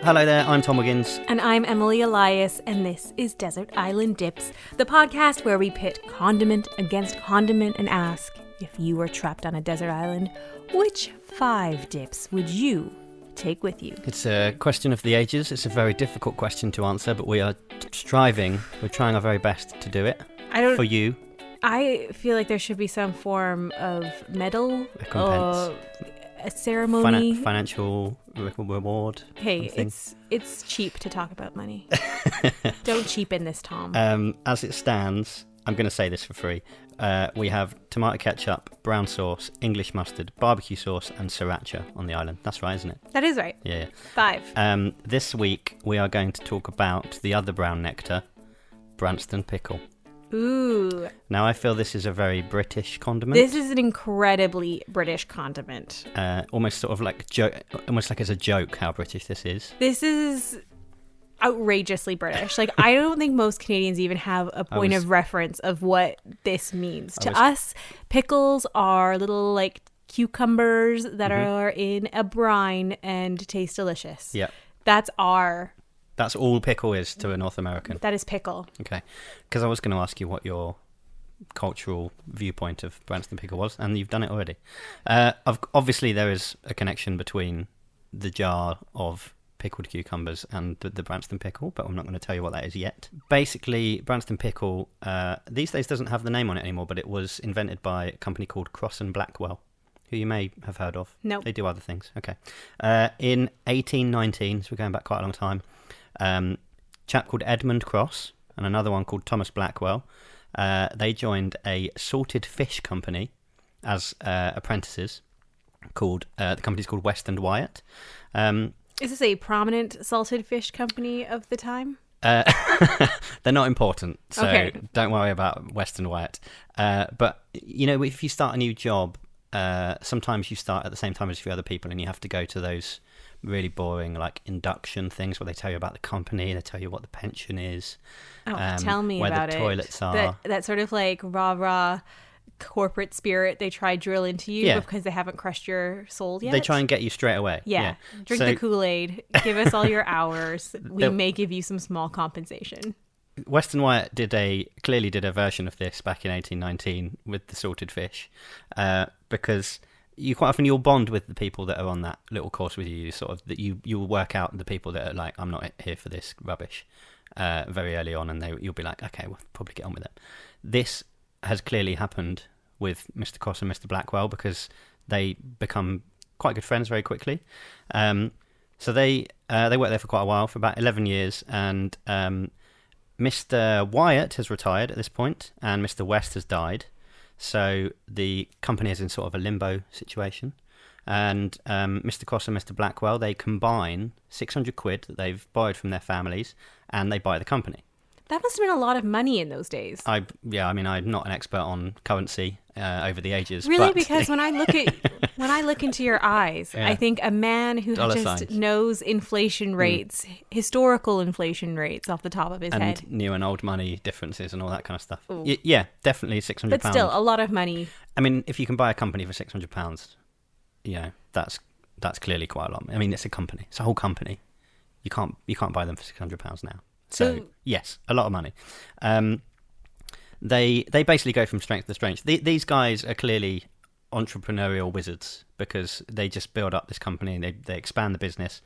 Hello there, I'm Tom Wiggins. And I'm Emily Elias, and this is Desert Island Dips, the podcast where we pit condiment against condiment and ask, if you were trapped on a desert island, which 5 dips would you take with you? It's a question of the ages. It's a very difficult question to answer, but we are striving. We're trying our very best to do it for you. I feel like there should be some form of medal, recompense, a ceremony, financial reward. Hey, it's cheap to talk about money. Don't cheapen this, Tom. As it stands, I'm going to say this for free. We have tomato ketchup, brown sauce, English mustard, barbecue sauce, and sriracha on the island. That's right, isn't it? That is right. Yeah. 5. This week we are going to talk about the other brown nectar, Branston Pickle. Ooh. Now, I feel this is a very British condiment. This is an incredibly British condiment. Almost sort of like almost like it's a joke how British this is. This is outrageously British. Like, I don't think most Canadians even have a point of reference of what this means. To us, pickles are little like cucumbers that are in a brine and taste delicious. Yeah. That's all pickle is to a North American. That is pickle. Okay. Because I was going to ask you what your cultural viewpoint of Branston Pickle was, and you've done it already. Obviously, there is a connection between the jar of pickled cucumbers and the Branston Pickle, but I'm not going to tell you what that is yet. Basically, Branston Pickle these days doesn't have the name on it anymore, but it was invented by a company called Crosse and Blackwell, who you may have heard of. No. They do other things. Okay. In 1819, so we're going back quite a long time, a chap called Edmund Crosse and another one called Thomas Blackwell, they joined a salted fish company as apprentices. The company's called West and Wyatt. Is this a prominent salted fish company of the time? They're not important, so okay. Don't worry about West and Wyatt. But you know, if you start a new job, sometimes you start at the same time as a few other people, and you have to go to those really boring like induction things where they tell you about the company, they tell you what the pension is, tell me where about the toilets it. are. That sort of like rah corporate spirit they try drill into you because they haven't crushed your soul yet. They try and get you straight away. Yeah. Drink the Kool-Aid, give us all your hours. We may give you some small compensation. West and Wyatt clearly did a version of this back in 1819 with the salted fish, because you quite often you'll bond with the people that are on that little course with you, sort of that you'll work out the people that are like, I'm not here for this rubbish, very early on, and you'll be like, okay, we'll probably get on with it. This has clearly happened with Mr. Crosse and Mr. Blackwell because they become quite good friends very quickly. So they worked there for quite a while, for about 11 years, and Mr. Wyatt has retired at this point, and Mr. West has died. So the company is in sort of a limbo situation. And Mr. Crosse and Mr. Blackwell, they combine 600 quid that they've borrowed from their families, and they buy the company. That must have been a lot of money in those days. I'm not an expert on currency over the ages. Really, but because when I look into your eyes, I think a man who knows inflation rates, historical inflation rates off the top of his head. And new and old money differences and all that kind of stuff. Yeah, definitely £600. But still, a lot of money. I mean, if you can buy a company for £600, you know, that's clearly quite a lot. I mean, it's a company. It's a whole company. You can't buy them for £600 now. So yes, a lot of money. They basically go from strength to strength. These guys are clearly entrepreneurial wizards because they just build up this company and they expand the business.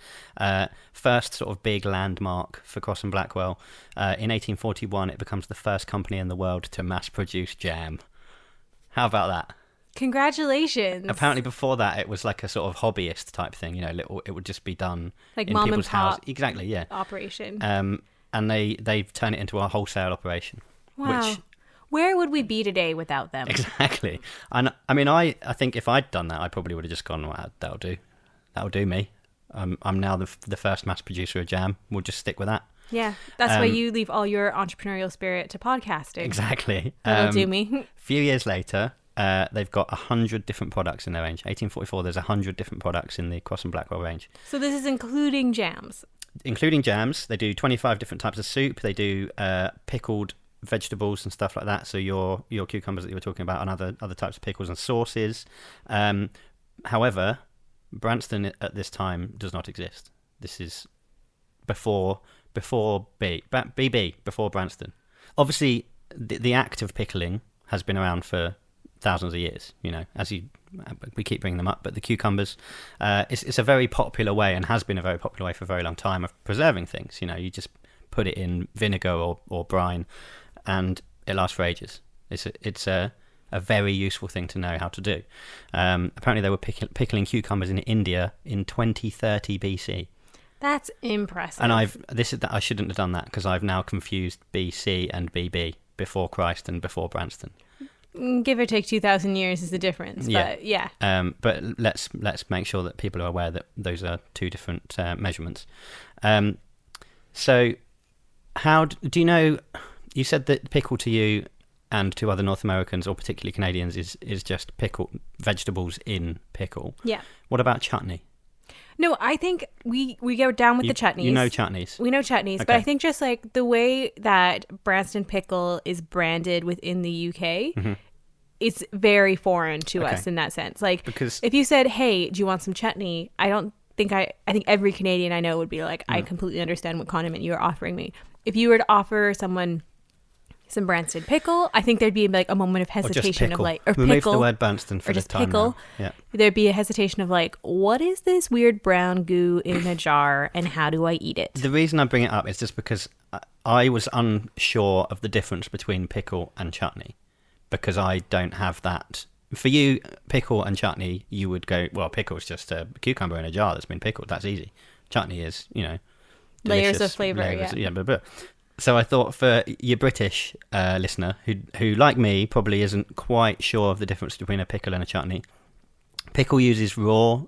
First sort of big landmark for Crosse and Blackwell. In 1841, it becomes the first company in the world to mass produce jam. How about that? Congratulations. Apparently before that it was like a sort of hobbyist type thing, you know, it would just be done like in mom people's and pop houses. Exactly, yeah. Operation. And they turn it into a wholesale operation. Wow. Where would we be today without them? Exactly. And I mean, I think if I'd done that, I probably would have just gone, well, that'll do me. I'm now the first mass producer of jam. We'll just stick with that. Yeah, that's why you leave all your entrepreneurial spirit to podcasting. Exactly. That'll do me. A few years later, they've got 100 different products in their range. 1844, there's 100 different products in the Crosse and Blackwell range. So this is including jams? Including jams. They do 25 different types of soup. They do pickled vegetables and stuff like that. So your cucumbers that you were talking about and other types of pickles and sauces. However, Branston at this time does not exist. This is before BB, before Branston. Obviously, the act of pickling has been around for thousands of years. We keep bringing them up, but the cucumbers, it's a very popular way, and has been a very popular way for a very long time, of preserving things. You just put it in vinegar or brine, and it lasts for ages. It's a very useful thing to know how to do. Apparently, they were pickling cucumbers in India in 2030 BC. That's impressive. And I shouldn't have done that, because I've now confused BC and BB, before Christ and before Branston. Give or take 2,000 years is the difference, but yeah. But let's make sure that people are aware that those are two different measurements. So, how do you know? You said that pickle to you and to other North Americans, or particularly Canadians, is just pickle, vegetables in pickle. Yeah. What about chutney? No, I think we go down with the chutneys. You know chutneys. We know chutneys, okay. But I think just like the way that Branston Pickle is branded within the UK, it's very foreign to us in that sense. Like, because if you said, "Hey, do you want some chutney?" I think every Canadian I know would be like, "I completely understand what condiment you are offering me." If you were to offer someone some Branston Pickle, I think there'd be like a moment of hesitation of like, or remove pickle, the word Branston for or the just time pickle. Now. Yeah. There'd be a hesitation of like, what is this weird brown goo in a jar, and how do I eat it? The reason I bring it up is just because I was unsure of the difference between pickle and chutney, because I don't have that. For you, pickle and chutney, you would go, well, pickle's just a cucumber in a jar that's been pickled. That's easy. Chutney is, layers of flavour. Yeah. So I thought, for your British listener who, like me, probably isn't quite sure of the difference between a pickle and a chutney, pickle uses raw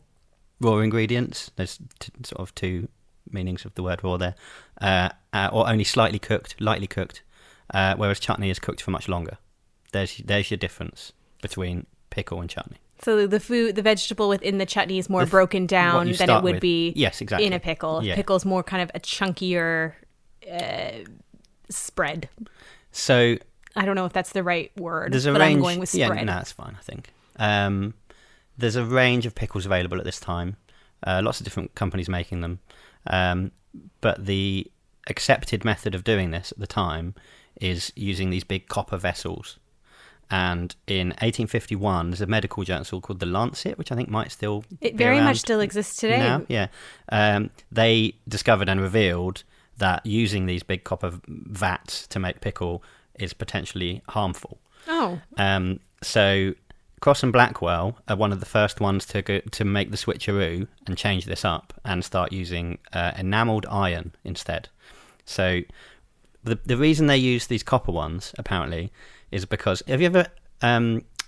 ingredients. There's sort of two meanings of the word raw there, or only lightly cooked, whereas chutney is cooked for much longer. There's your difference between pickle and chutney. So the vegetable within the chutney is more broken down than it would be in a pickle. Yeah. Pickle's more kind of a chunkier spread. So I don't know if that's the right word, but range, I'm going with spread. Yeah, no, that's fine, I think. There's a range of pickles available at this time. Lots of different companies making them. But the accepted method of doing this at the time is using these big copper vessels. And in 1851, there's a medical journal called The Lancet, which I think might still It very much still exists today. Now. Yeah. They discovered and revealed that using these big copper vats to make pickle is potentially harmful. Oh. So Crosse and Blackwell are one of the first ones to make the switcheroo and change this up and start using enamelled iron instead. So the reason they use these copper ones, apparently, is because... Have you ever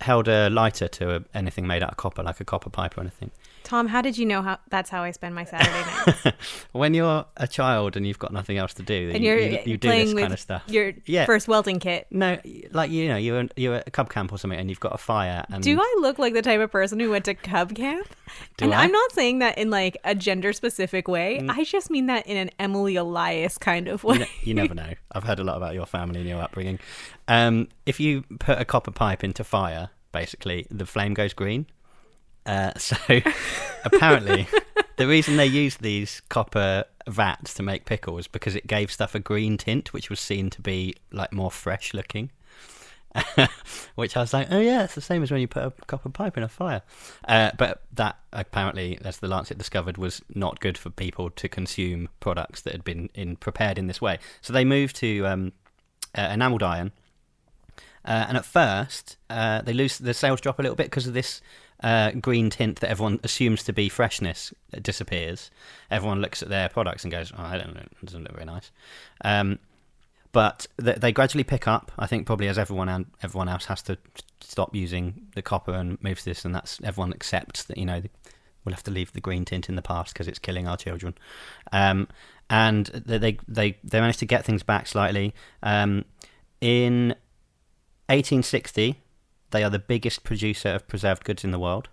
held a lighter to anything made out of copper, like a copper pipe or anything? Tom, how did you know that's how I spend my Saturday nights? When you're a child and you've got nothing else to do, and you do this kind of stuff. Your first welding kit. No, like you're at a cub camp or something, and you've got a fire. And do I look like the type of person who went to cub camp? I'm not saying that in like a gender specific way. I just mean that in an Emily Elias kind of way. You never know. I've heard a lot about your family and your upbringing. If you put a copper pipe into fire, basically the flame goes green. So apparently the reason they used these copper vats to make pickle is because it gave stuff a green tint, which was seen to be like more fresh looking. Which I was like, oh yeah, it's the same as when you put a copper pipe in a fire. But that apparently, as the Lancet discovered, was not good for people to consume products that had been prepared in this way. So they moved to enamelled iron. And at first, the sales drop a little bit because of this green tint that everyone assumes to be freshness disappears. Everyone looks at their products and goes, "Oh, I don't know, it doesn't look very nice." But they gradually pick up. I think probably as everyone else has to stop using the copper and move to this, and that's everyone accepts that we'll have to leave the green tint in the past because it's killing our children. And they managed to get things back slightly. In 1860, they are the biggest producer of preserved goods in the world.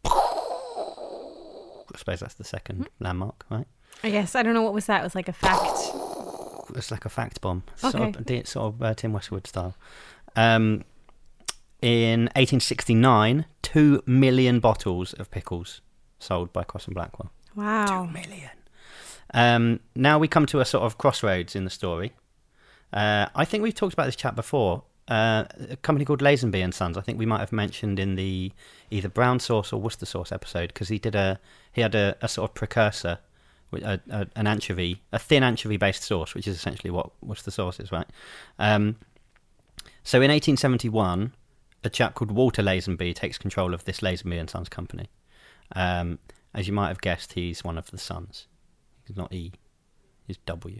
I suppose that's the second landmark, right? I guess. I don't know, what was that? It was like a fact. It's like a fact bomb. Okay. Sort of Tim Westwood style. In 1869, 2 million bottles of pickles sold by Crosse and Blackwell. Wow. 2 million. Now we come to a sort of crossroads in the story. I think we've talked about this chap before. A company called Lazenby and Sons. I think we might have mentioned in the either brown sauce or Worcester sauce episode, because he had a sort of precursor, an anchovy, a thin anchovy based sauce, which is essentially what Worcester sauce is, right? So in 1871, a chap called Walter Lazenby takes control of this Lazenby and Sons company. As you might have guessed, he's one of the sons. He's not E, he's W.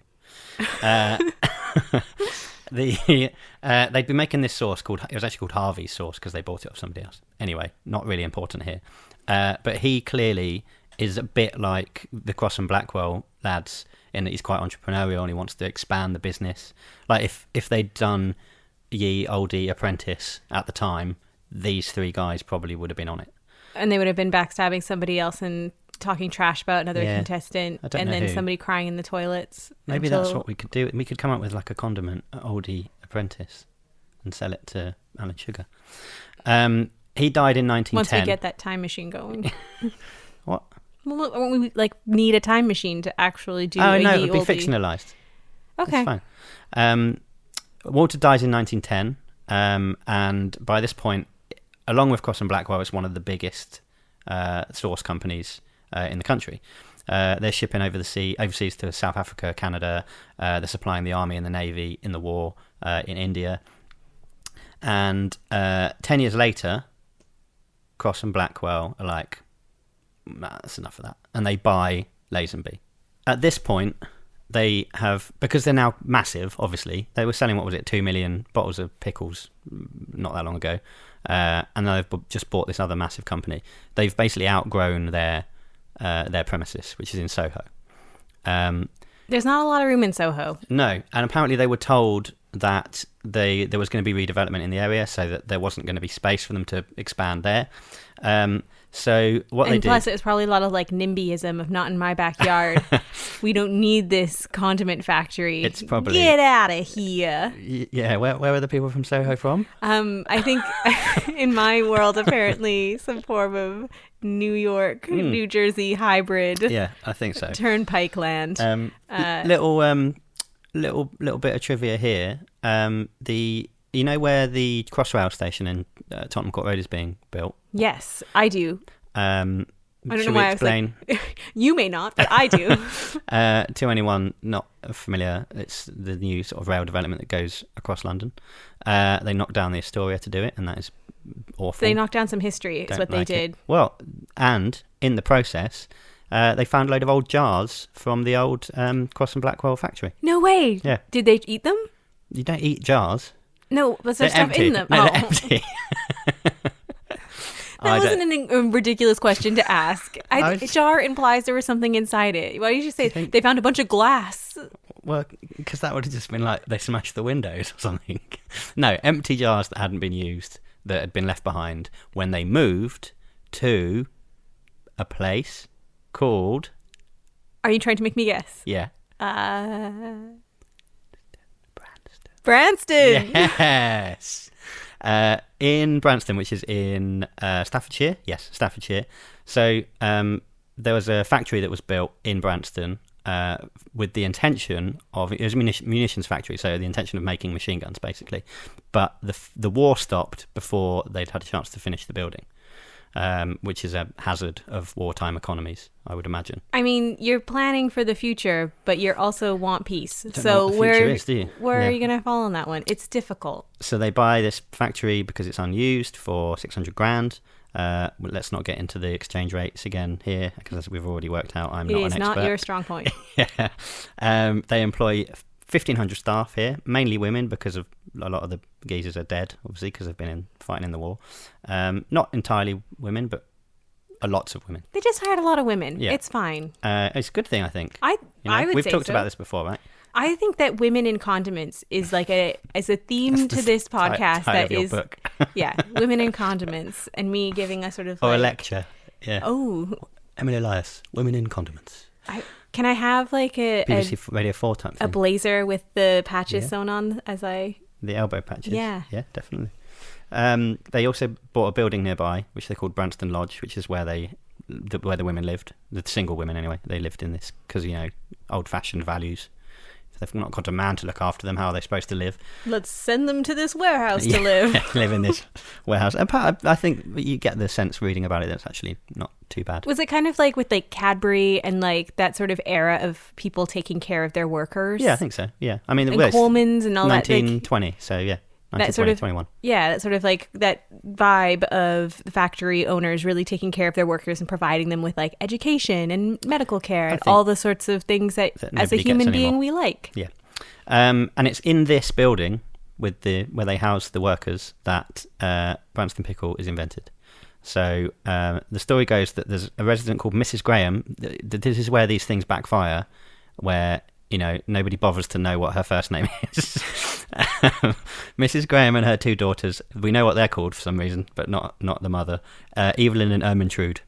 They'd been making this sauce it was actually called Harvey's sauce because they bought it off somebody else. Anyway, not really important here. But he clearly is a bit like the Crosse and Blackwell lads in that he's quite entrepreneurial and he wants to expand the business. Like if they'd done Ye Oldie Apprentice at the time, these three guys probably would have been on it. And they would have been backstabbing somebody else and talking trash about another contestant, and then somebody crying in the toilets. Maybe that's what we could do. We could come up with like a condiment, Oldie Apprentice, and sell it to Alan Sugar. He died in 1910. Once we get that time machine going. What? Well, we need a time machine to actually do. Oh no, it would be fictionalized. Okay. That's fine. Walter dies in 1910, and by this point, along with Crosse and Blackwell, it's one of the biggest sauce companies in the country. They're shipping overseas to South Africa, Canada. They're supplying the army and the navy in the war in India. And 10 years later, Crosse and Blackwell are like, nah, that's enough of that. And they buy Lazenby. At this point, they have, because they're now massive, obviously, they were selling, 2 million bottles of pickles not that long ago. And they've just bought this other massive company. They've basically outgrown their premises, which is in Soho. There's not a lot of room in Soho. No, and apparently they were told that there was going to be redevelopment in the area, so that there wasn't going to be space for them to expand there. So what they did... And plus, it was probably a lot of NIMBYism of not in my backyard. We don't need this condiment factory. It's probably... Get out of here. Yeah, where are the people from Soho from? I think in my world, apparently, some form of New York, New Jersey hybrid. Yeah, I think so. Turnpike land. Little bit of trivia here. You know where the Crossrail station in Tottenham Court Road is being built? Yes, I do. I don't know why explain? I was you may not, but I do. To anyone not familiar, it's the new sort of rail development that goes across London. They knocked down the Astoria to do it, and that is awful. They knocked down some history, is what they did. Well, and in the process... they found a load of old jars from the old Crosse and Blackwell factory. No way. Yeah. Did they eat them? You don't eat jars. No, was there stuff empty. in them? No, they're empty. That wasn't a ridiculous question to ask. Jar implies there was something inside it. Why did you say they found a bunch of glass? Well, because that would have just been like they smashed the windows or something. No, empty jars that hadn't been used, that had been left behind when they moved to a place called... Are you trying to make me guess? Yeah. Branston. Yes. In Branston, which is in Staffordshire. Yes, Staffordshire. So there was a factory that was built in Branston with the intention of... It was a munitions factory, so the intention of making machine guns, basically. But the war stopped before they'd had a chance to finish the building. Which is a hazard of wartime economies, I would imagine. I mean, you're planning for the future, but you also want peace. So where are you going to fall on that one? It's difficult. So they buy this factory because it's unused for 600 grand. Let's not get into the exchange rates again here, because as we've already worked out, I'm not an expert. It is not your strong point. Yeah. They employ 1,500 staff here, mainly women, because of a lot of the geezers are dead, obviously, because they've been fighting in the war. Not entirely women, but lots of women. They just hired a lot of women. Yeah. It's fine. It's a good thing, I think. I would We've say talked so. about this before, right? I think that women in condiments is a theme to this podcast that is book. Yeah, women in condiments, and me giving a sort of a lecture. Yeah. Oh, Emily Elias, women in condiments. Can I have BBC Radio 4 type thing? A blazer with the patches sewn on as I... The elbow patches? Yeah. Yeah, definitely. They also bought a building nearby, which they called Branston Lodge, which is where they where the women lived, the single women anyway. They lived in this because, old-fashioned values. If they've not got a man to look after them, how are they supposed to live? Let's send them to this warehouse to live. Live in this warehouse. And I think you get the sense reading about it that's actually not too bad. Was it kind of like with like Cadbury and like that sort of era of people taking care of their workers? Yeah, I think so. Yeah, I mean, and Coleman's and all 1920, that. So yeah. That sort of 21. Yeah, that sort of like that vibe of the factory owners really taking care of their workers and providing them with like education and medical care and all the sorts of things that as a human being we like. Yeah, and it's in this building with where they house the workers that Branston Pickle is invented. So the story goes that there's a resident called Mrs. Graham. This is where these things backfire, where nobody bothers to know what her first name is. Mrs. Graham and her two daughters, we know what they're called for some reason, but not the mother, Evelyn and Ermintrude.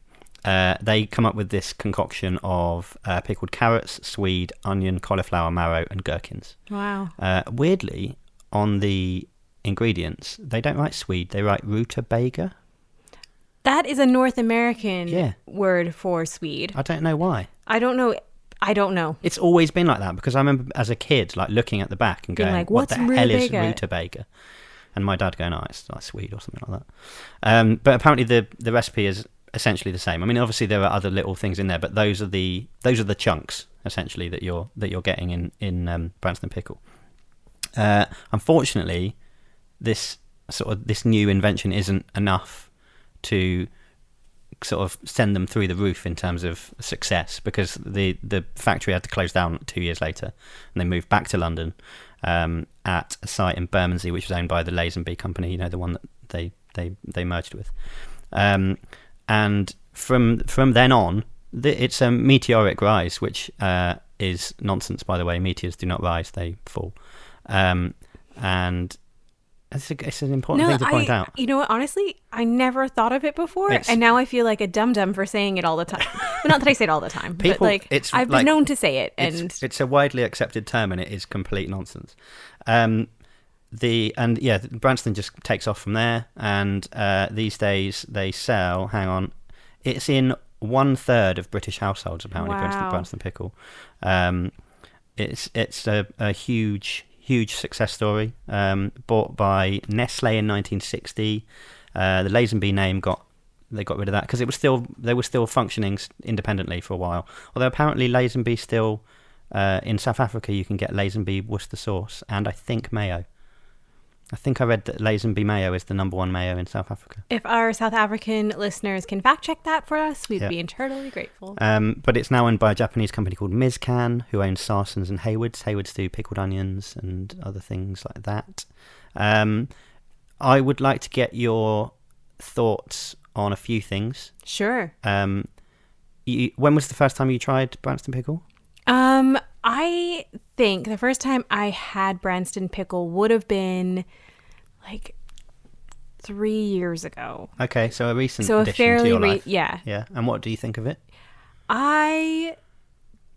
They come up with this concoction of pickled carrots, swede, onion, cauliflower marrow, and gherkins. Wow. Weirdly, on the ingredients, they don't write swede, they write rutabaga. That is a North American word for swede. I don't know why. I don't know. It's always been like that because I remember as a kid like looking at the back and going, like, what the hell is rutabaga? And my dad going, it's like Swede or something like that. But apparently the recipe is essentially the same. I mean, obviously there are other little things in there, but those are the chunks essentially that you're getting in Branston Pickle. Unfortunately, this new invention isn't enough to sort of send them through the roof in terms of success, because the factory had to close down 2 years later, and they moved back to London at a site in Bermondsey, which was owned by the Lazenby company, the one that they merged with. And from then on, it's a meteoric rise, which is nonsense, by the way. Meteors do not rise; they fall. And it's an important thing to point out. You know what? Honestly, I never thought of it before, and now I feel like a dum-dum for saying it all the time. But not that I say it all the time, but like I've been known to say it, and it's a widely accepted term, and it is complete nonsense. Branston just takes off from there, and these days they sell. Hang on, it's in 1/3 of British households apparently. Wow. Branston Pickle. It's a huge success story, bought by Nestle in 1960. The Lazenby name they got rid of that because they were still functioning independently for a while. Although apparently Lazenby still in South Africa you can get Lazenby Worcester sauce and I think mayo. I think I read that Lazenby mayo is the #1 mayo in South Africa. If our South African listeners can fact check that for us, we'd be eternally grateful. But it's now owned by a Japanese company called Mizcan, who owns Sarson's and Hayward's. Hayward's do pickled onions and other things like that. I would like to get your thoughts on a few things. Sure. When was the first time you tried Branston Pickle? I think the first time I had Branston Pickle would have been 3 years ago. Okay, so a recent addition to your life. Yeah. Yeah, and what do you think of it? I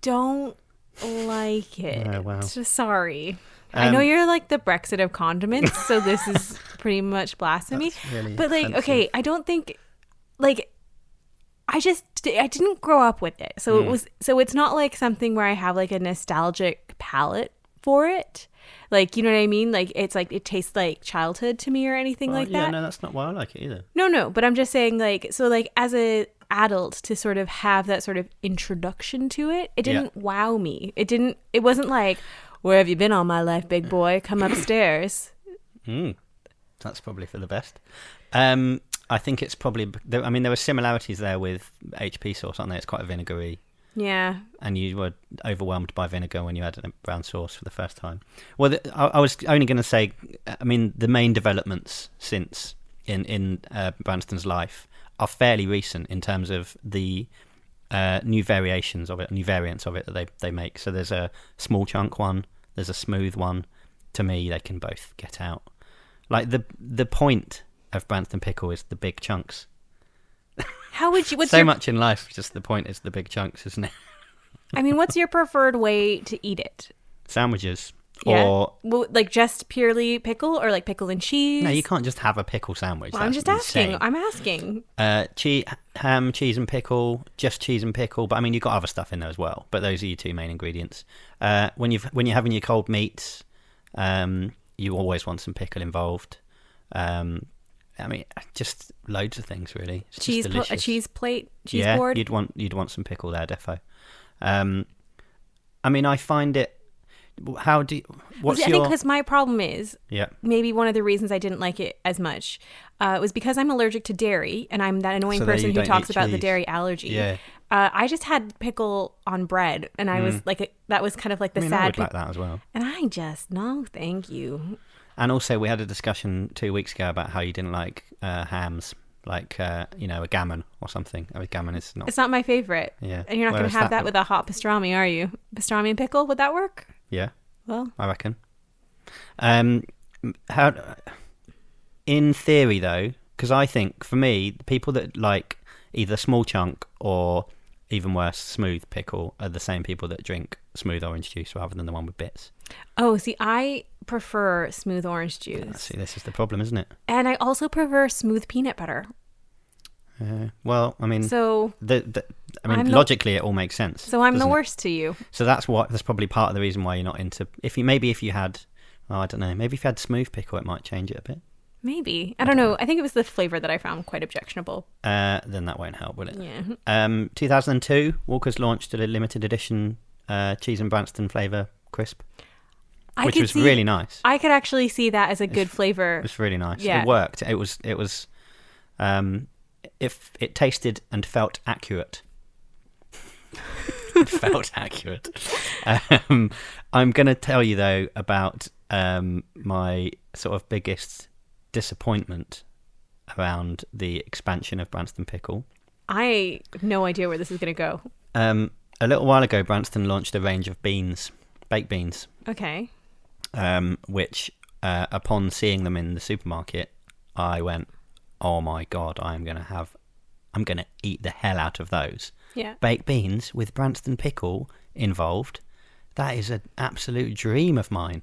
don't like it. Oh, wow. Sorry. I know you're like the Brexit of condiments, so this is pretty much blasphemy. Really but offensive. Okay, I don't think I didn't grow up with it. So it's not like something where I have like a nostalgic palate for it. Like, you know what I mean? Like it's like it tastes like childhood to me or anything like that. Yeah, no, that's not why I like it either. No, but I'm just saying as a adult to sort of have that sort of introduction to it, it didn't wow me. It wasn't like, where have you been all my life, big boy? Come upstairs. That's probably for the best. I think it's probably... there were similarities there with HP sauce, aren't there? It's quite a vinegary. Yeah. And you were overwhelmed by vinegar when you had a brown sauce for the first time. Well, I was only going to say, the main developments since in Branston's life are fairly recent in terms of the new variations of it, new variants of it that they make. So there's a small chunk one, there's a smooth one. To me, they can both get out. Like the point of Branston Pickle is the big chunks. How would you? Much in life, just the point is the big chunks, isn't it? What's your preferred way to eat it? Sandwiches. Yeah. Or like just purely pickle, or like pickle and cheese? no, you can't just have a pickle sandwich. Well, I'm just asking. I'm asking. Ham, cheese and pickle, just cheese and pickle. But I mean, you've got other stuff in there as well. But those are your two main ingredients. When you're having your cold meats, you always want some pickle involved. I mean, just loads of things really. It's cheese, just a cheese plate, cheese yeah, board. you'd want some pickle there, defo. I mean, I find it. I think because my problem is, yeah, maybe one of the reasons I didn't like it as much was because I'm allergic to dairy, and I'm that annoying person who talks about the dairy allergy. Yeah. I just had pickle on bread, and I was like, that was kind of like the sad. I would like that as well. And I just no, thank you. And also, we had a discussion 2 weeks ago about how you didn't like hams, like a gammon or something. I mean, gammon is not. It's not my favorite. Yeah. And you're not going to have that with a hot pastrami, are you? Pastrami and pickle, would that work? Yeah. Well, I reckon. In theory, though, because I think for me, the people that like either small chunk or even worse, smooth pickle are the same people that drink smooth orange juice rather than the one with bits. Oh, see, I prefer smooth orange juice. See, this is the problem, isn't it? And I also prefer smooth peanut butter. Well, I mean, so logically, it all makes sense. So I'm the worst to you. So that's probably part of the reason why you're not into. If you had, I don't know, maybe if you had smooth pickle, it might change it a bit. Maybe. I don't know. I think it was the flavor that I found quite objectionable. Then that won't help, will it? Yeah. 2002, Walker's launched a limited edition cheese and Branston flavour crisp, which was really nice. I could actually see that as a good flavor. It was really nice. Yeah. It worked. It was. If it tasted and felt accurate. It felt accurate. I'm going to tell you, though, about my sort of biggest disappointment around the expansion of Branston Pickle. I have no idea where this is going to go. A little while ago, Branston launched a range of baked beans. Okay. Which, upon seeing them in the supermarket, I went, oh my God, I'm going to eat the hell out of those. Yeah. Baked beans with Branston Pickle involved. That is an absolute dream of mine.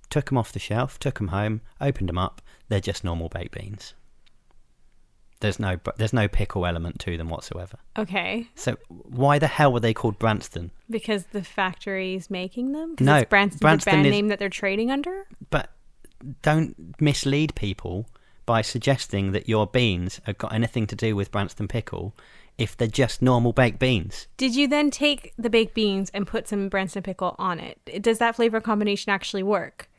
Took them off the shelf, took them home, opened them up. They're just normal baked beans. There's no pickle element to them whatsoever. Okay. So why the hell were they called Branston? Because the factory's making them? No. It's Branston's the brand name that they're trading under? But don't mislead people by suggesting that your beans have got anything to do with Branston Pickle if they're just normal baked beans. Did you then take the baked beans and put some Branston Pickle on it? Does that flavor combination actually work?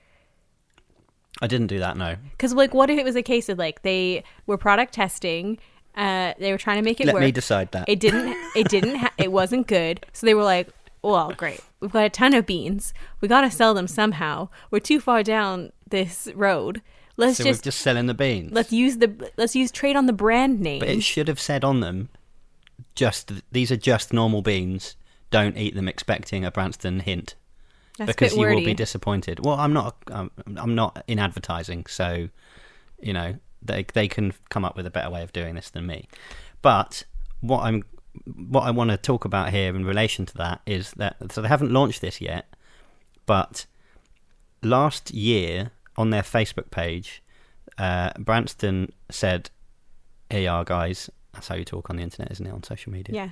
I didn't do that, no. Because, what if it was a case of, they were product testing, they were trying to make it work. Let me decide that. It wasn't good. So they were like, well, great. We've got a ton of beans. We got to sell them somehow. We're too far down this road. We're just selling the beans. Let's use trade on the brand name. But it should have said on them, these are just normal beans. Don't eat them expecting a Branston hint. That's because a bit you wordy. will be disappointed. Well, I'm not in advertising, so they can come up with a better way of doing this than me. But what I want to talk about here in relation to that is that they haven't launched this yet, but last year on their Facebook page, Branston said, "Here you are, guys." That's how you talk on the internet, isn't it? On social media. Yeah.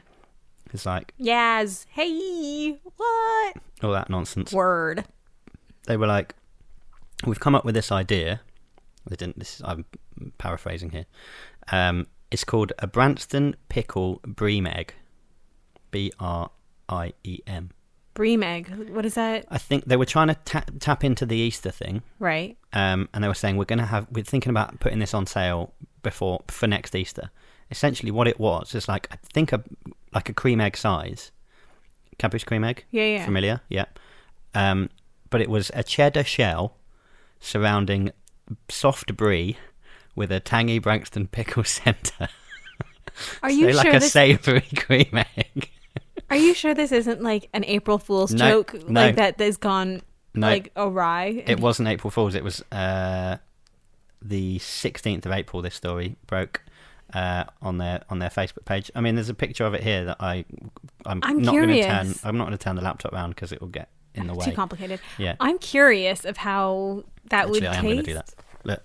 It's like, Yaz, hey, what? All that nonsense. Word. They were like, we've come up with this idea. They didn't. I'm paraphrasing here. It's called a Branston Pickle Briem Egg. Briem. Briem Egg. What is that? I think they were trying to tap into the Easter thing. Right. And they were saying we're thinking about putting this on sale for next Easter. Essentially, what it was is like a cream egg size, Cadbury's cream egg. Yeah. Familiar? Yeah. But it was a cheddar shell surrounding soft brie with a tangy Branston pickle centre. Are you so sure like a savoury cream egg? Are you sure this isn't like an April Fool's joke? No. Like that has gone awry? It wasn't April Fool's. It was the 16th of April. This story broke on their Facebook page. I mean, there's a picture of it here that I'm not going to turn. I'm not going to turn the laptop around because it will get in the way. Too complicated. Yeah. I'm curious of how that would taste. I am going to do that. Look.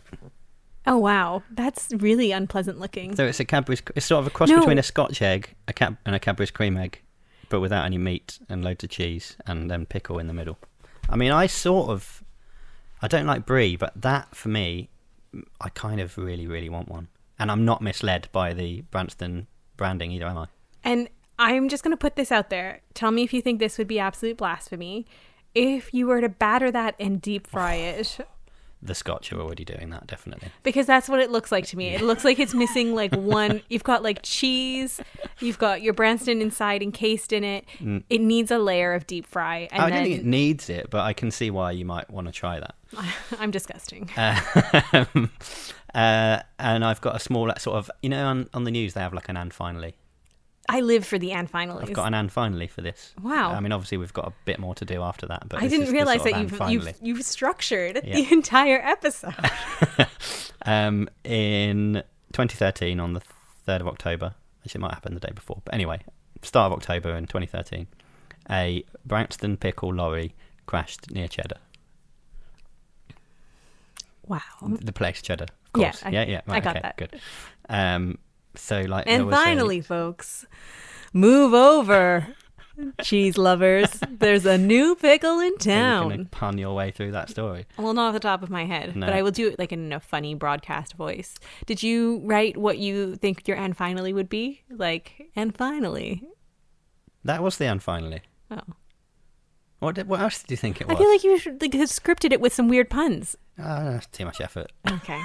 Oh wow, that's really unpleasant looking. So it's a Cadbury's. It's sort of a cross between a Scotch egg, and a Cadbury's cream egg, but without any meat and loads of cheese, and then pickle in the middle. I mean, I don't like brie, but that for me, I kind of really, really want one, and I'm not misled by the Branston branding either, am I? And I'm just going to put this out there. Tell me if you think this would be absolute blasphemy. If you were to batter that and deep fry it. The Scotch are already doing that, definitely. Because that's what it looks like to me. It looks like it's missing like one. You've got like cheese. You've got your Branston inside encased in it. It needs a layer of deep fry. And I don't think it needs it, but I can see why you might want to try that. I'm disgusting. And I've got a small sort of, on the news they have like an and finally. I live for the and finally. I've got an and finally for this. Wow. I mean, obviously we've got a bit more to do after that, but I didn't realize that you've structured the entire episode. In 2013, on the 3rd of October, actually it might happen the day before, but anyway, start of October in 2013, a Branston Pickle lorry crashed near Cheddar. Wow. The place Cheddar, of course. Yeah. Right, I got okay, that. Good. So like, and finally, folks, move over, cheese lovers. There's a new pickle in town. You're going to pun your way through that story. Well, not off the top of my head, No. but I will do it like in a funny broadcast voice. Did you write what you think your and finally would be? Like, and finally. That was the and finally. Oh. What else did you think it was? I feel like you should have scripted it with some weird puns. That's too much effort. Okay.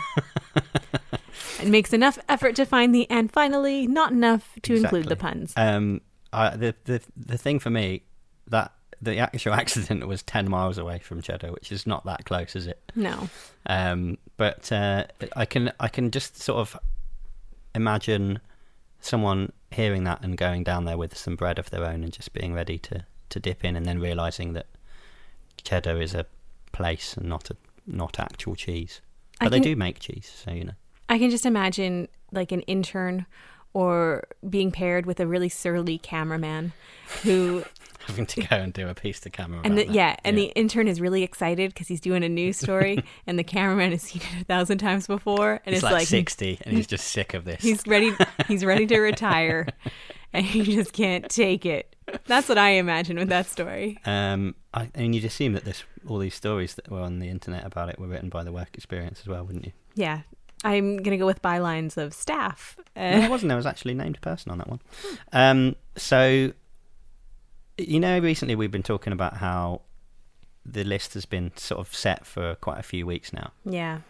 It makes enough effort to find the and finally, not enough to include the puns. The thing for me, that the actual accident was 10 miles away from Cheddar, which is not that close, is it? No. But I can just sort of imagine someone hearing that and going down there with some bread of their own and just being ready to dip in, and then realising that Cheddar is a place and not actual cheese. But they do make cheese, so I can just imagine like an intern or being paired with a really surly cameraman who having to go and do a piece to camera. And the intern is really excited because he's doing a news story, and the cameraman has seen it 1,000 times before, and he's it's like 60, and he's just sick of this. He's ready to retire, and he just can't take it. That's what I imagine with that story. And you'd assume that all these stories that were on the internet about it were written by the work experience as well, wouldn't you? Yeah. I'm going to go with bylines of staff. No, it wasn't. There was actually a named person on that one. So, recently we've been talking about how the list has been sort of set for quite a few weeks now. Yeah.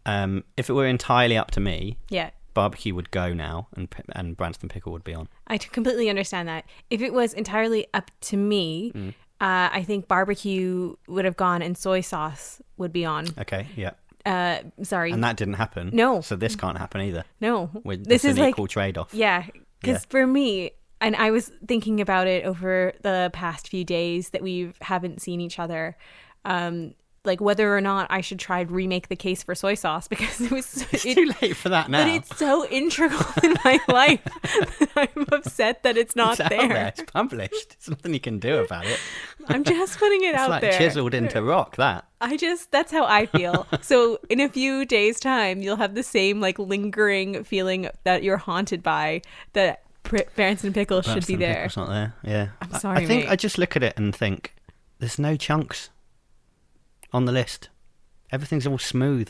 If it were entirely up to me, yeah, barbecue would go now, and Branston Pickle would be on. I completely understand that. If it was entirely up to me, I think barbecue would have gone and soy sauce would be on. Okay, yeah. Sorry. And that didn't happen. No. So this can't happen either. No. This is an equal trade-off. Yeah. Because for me, and I was thinking about it over the past few days that we haven't seen each other, like whether or not I should try to remake the case for soy sauce, because it's too late for that now. But it's so integral in my life that I'm upset that it's not there. there. It's published. There's nothing you can do about it. I'm just putting it out there. It's like chiseled into rock, that. That's how I feel. So in a few days' time, you'll have the same like lingering feeling that you're haunted by, that Branston Pickle should be there. Pickle's not there. Yeah. I'm sorry, I think mate. I just look at it and think, there's no chunks on the list. Everything's all smooth.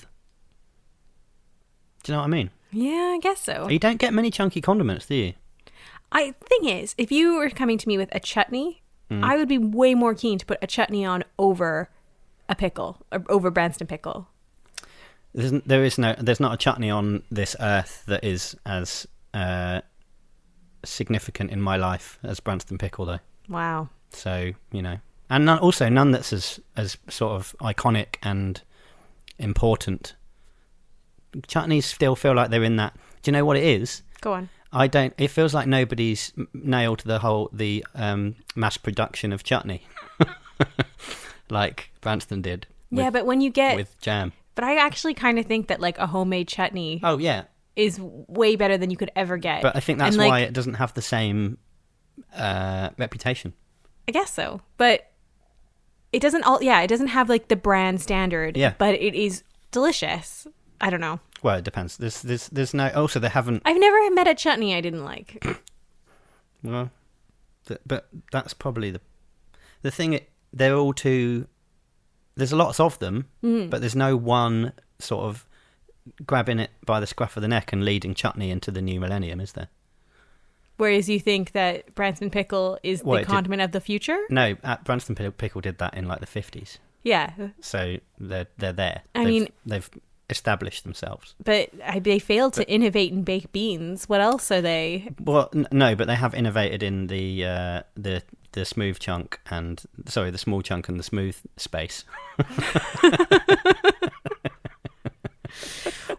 Do you know what I mean? Yeah, I guess so. You don't get many chunky condiments, do you? Thing is, if you were coming to me with a chutney, I would be way more keen to put a chutney on over a pickle, or over Branston Pickle. There's not a chutney on this earth that is as significant in my life as Branston Pickle, though. Wow. So, and none that's as sort of iconic and important. Chutneys still feel like they're in that. Do you know what it is? Go on. It feels like nobody's nailed the mass production of chutney like Branston did. But when you get with jam. But I actually kind of think that like a homemade chutney. Oh yeah. Is way better than you could ever get. But I think that's why it doesn't have the same reputation. I guess so. But it doesn't have like the brand standard. Yeah. But it is delicious. I don't know. Well, it depends. There's no. Also, they haven't. I've never met a chutney I didn't like. Well, but that's probably the thing. They're all too. There's lots of them, but there's no one sort of grabbing it by the scruff of the neck and leading chutney into the new millennium, is there? Whereas you think that Branston Pickle is the condiment of the future? No, Branston Pickle did that in like the 50s. Yeah. So they're there. They've established themselves. But they failed to innovate in baked beans. What else are they? Well, no, but they have innovated in the smooth chunk the small chunk and the smooth space.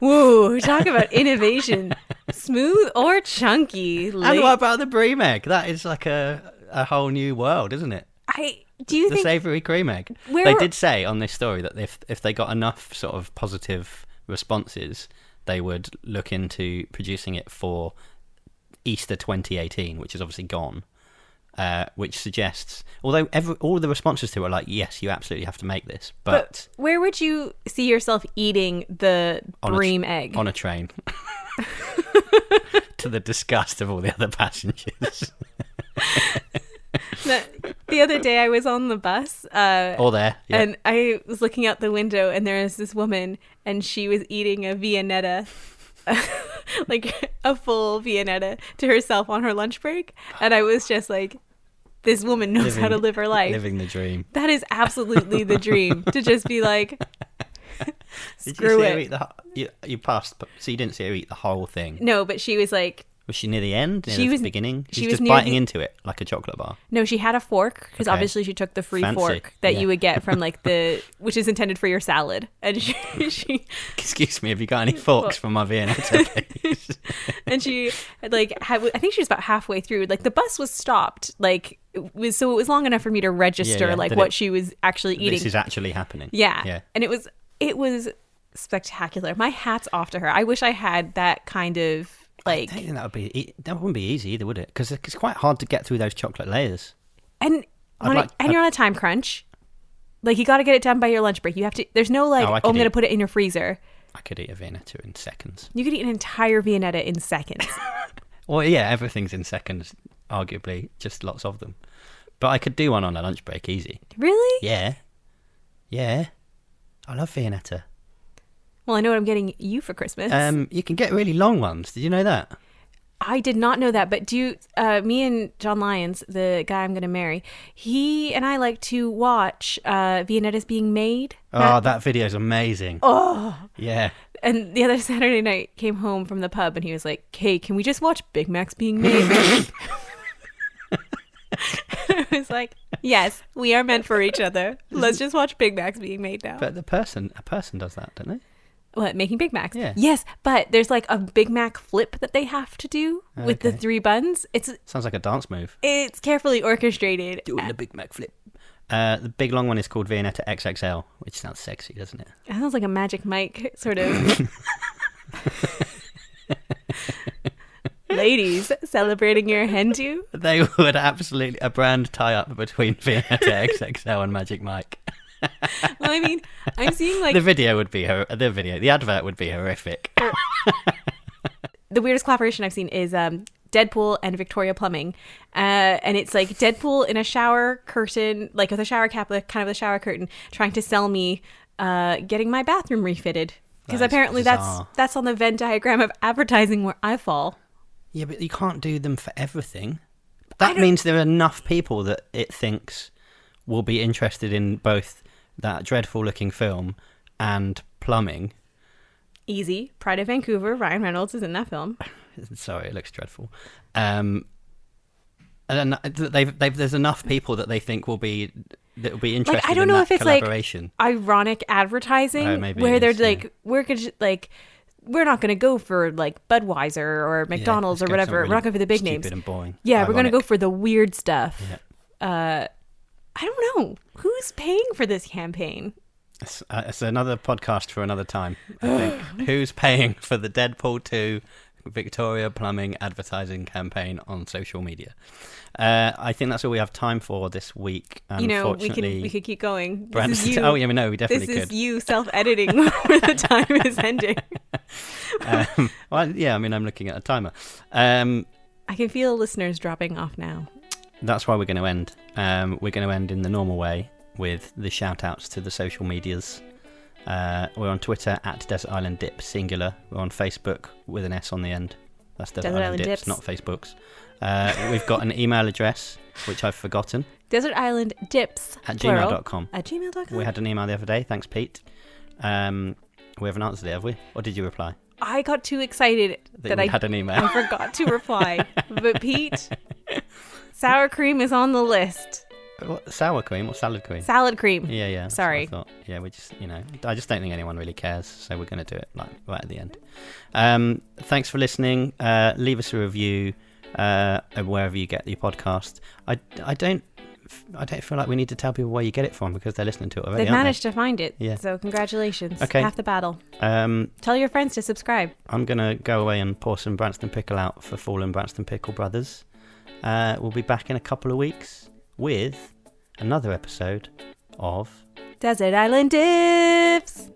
Woo, talk about innovation. Smooth or chunky. And what about the Briem Egg? That is like a whole new world, isn't it? The savoury cream egg. They did say on this story that if they got enough sort of positive responses, they would look into producing it for Easter 2018, which is obviously gone. Which suggests, although all the responses to it are like, yes, you absolutely have to make this, but where would you see yourself eating the Briem egg? On a train. To the disgust of all the other passengers. The other day I was on the bus and I was looking out the window and there was this woman and she was eating a Viennetta, like a full Viennetta to herself on her lunch break, and I was just like, this woman knows how to live her life. Living the dream. That is absolutely the dream, to just be like, screw it. You passed, so you didn't see her eat the whole thing. No, but she was like... Was she near the end? Near the beginning? She was just biting into it like a chocolate bar. No, she had a fork, because obviously she took the free fork that you would get from like which is intended for your salad. And she Excuse me, have you got any forks for my Viennetta, please? And she I think she was about halfway through. Like the bus was stopped. Like it was long enough for me to register what she was actually eating. This is actually happening. Yeah. And it was spectacular. My hat's off to her. I wish I had that kind of I don't think that wouldn't be easy either, would it? Because it's quite hard to get through those chocolate layers. And you're on a time crunch. Like you got to get it done by your lunch break. You have to. There's no I'm going to put it in your freezer. I could eat a Viennetta in seconds. You could eat an entire Viennetta in seconds. Well, yeah, everything's in seconds. Arguably, just lots of them. But I could do one on a lunch break easy. Really? Yeah. I love Viennetta. Well, I know what I'm getting you for Christmas. You can get really long ones. Did you know that? I did not know that, but me and John Lyons, the guy I'm going to marry, he and I like to watch Viennettas being made. Oh, that video is amazing. Oh. Yeah. And the other Saturday night, came home from the pub and he was like, "Hey, can we just watch Big Macs being made?" I was like, yes, we are meant for each other. Let's just watch Big Macs being made now. But a person does that, don't they? What, making Big Macs? Yeah. Yes, but there's like a Big Mac flip that they have to do with the 3 buns. Sounds like a dance move. It's carefully orchestrated. Doing the Big Mac flip. The big long one is called Viennetta XXL, which sounds sexy, doesn't it? That sounds like a Magic Mike sort of. Ladies celebrating your hen do? They would absolutely a brand tie up between Viennetta XXL and Magic Mike. Well, I mean, I'm seeing like the advert would be horrific. The weirdest collaboration I've seen is Deadpool and Victoria Plumbing, and it's like Deadpool in a shower curtain, like with a shower cap, like kind of a shower curtain, trying to sell me getting my bathroom refitted, because apparently that's on the Venn diagram of advertising where I fall. Yeah, but you can't do them for everything. That means there are enough people that it thinks will be interested in both that dreadful looking film and plumbing. Easy. Pride of Vancouver. Ryan Reynolds is in that film. Sorry, it looks dreadful. And there's enough people that they think will be interested. Like, I don't know if it's like ironic advertising where they're like, we're not going to go for like Budweiser or McDonald's or whatever. Really, we're not going for the big names. And boring. Yeah, ironic. We're going to go for the weird stuff. Yeah. I don't know. Who's paying for this campaign? It's another podcast for another time, I think. Who's paying for the Deadpool 2 Victoria Plumbing advertising campaign on social media. I think that's all we have time for this week. Unfortunately, we could keep going. We definitely could. This is you self-editing where the time is ending. I'm looking at a timer. I can feel listeners dropping off now. That's why we're going to end. We're going to end in the normal way with the shout-outs to the social medias. We're on Twitter at Desert Island Dip, singular. We're on Facebook with an S on the end. That's Desert Island Dips, not Facebook's. We've got an email address, which I've forgotten. Desert Island Dips at gmail.com. At gmail.com. We had an email the other day. Thanks, Pete. We haven't answered it, have we? Or did you reply? I got too excited that I had an email. I forgot to reply. But Pete, sour cream is on the list. What, sour cream or salad cream? Salad cream. Yeah. Sorry. I thought. Yeah, we just, I just don't think anyone really cares, so we're going to do it right at the end. Thanks for listening. Leave us a review wherever you get your podcast. I don't feel like we need to tell people where you get it from because they're listening to it already. They've managed to find it. Yeah. So congratulations. Okay. Half the battle. Tell your friends to subscribe. I'm going to go away and pour some Branston Pickle out for fallen Branston Pickle brothers. We'll be back in a couple of weeks with another episode of Desert Island Dips.